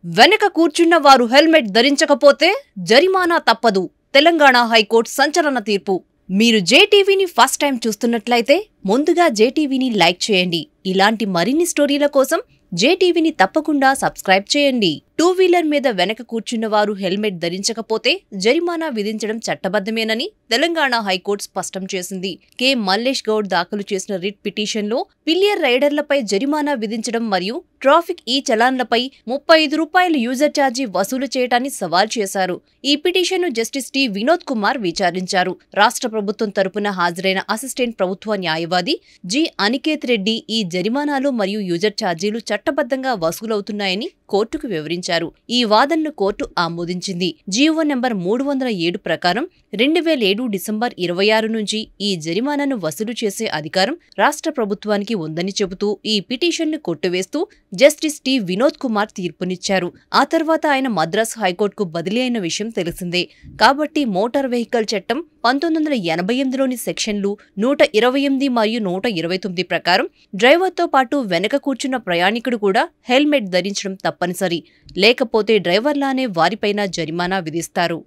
వెనక కూర్చున్న వారు హెల్మెట్ ధరించకపోతే జరిమానా తప్పదు. తెలంగాణ హైకోర్టు సంచలన తీర్పు. మీరు జేటీవీని ఫస్ట్ టైం చూస్తున్నట్లయితే ముందుగా జేటీవీని లైక్ చేయండి. ఇలాంటి మరిన్ని స్టోరీల కోసం జేటీవీని తప్పకుండా సబ్స్క్రైబ్ చేయండి. టూ వీలర్ మీద వెనక కూర్చున్న వారు హెల్మెట్ ధరించకపోతే జరిమానా విధించడం చట్టబద్ధమేనని తెలంగాణ హైకోర్టు స్పష్టం చేసింది. కె మల్లేష్ గౌడ్ దాఖలు చేసిన రిట్ పిటిషన్లో పిల్లియర్ రైడర్లపై జరిమానా విధించడం మరియు ట్రాఫిక్ ఈ చలాన్లపై 35 రూపాయల యూజర్ ఛార్జీ వసూలు చేయడాన్ని సవాల్ చేశారు. ఈ పిటిషన్ను జస్టిస్ టి వినోద్ కుమార్ విచారించారు. రాష్ట్ర ప్రభుత్వం తరపున హాజరైన అసిస్టెంట్ ప్రభుత్వ న్యాయవాది జి అనికేత్ రెడ్డి ఈ జరిమానాలు మరియు యూజర్ ఛార్జీలు చట్టబద్ధంగా వసూలవుతున్నాయని కోర్టుకు వివరించారు. ఈ వాదనను కోర్టు ఆమోదించింది. జీవో నంబర్ 307 ప్రకారం 2007 డిసెంబర్ 26 నుంచి ఈ జరిమానాను వసూలు చేసే అధికారం రాష్ట్ర ప్రభుత్వానికి ఉందని చెబుతూ ఈ పిటిషన్ను కొట్టివేస్తూ జస్టిస్ టి వినోద్ కుమార్ తీర్పునిచ్చారు. ఆ తర్వాత ఆయన మద్రాసు హైకోర్టుకు బదిలీ అయిన విషయం తెలిసిందే. కాబట్టి మోటార్ వెహికల్ చట్టం 1988లోని సెక్షన్లు 128 మరియు 129 ప్రకారం డ్రైవర్తో పాటు వెనక కూర్చున్న ప్రయాణికుడు కూడా హెల్మెట్ ధరించడం తప్పనిసరి. లేకపోతే డ్రైవర్లానే వారిపైన జరిమానా విధిస్తారు.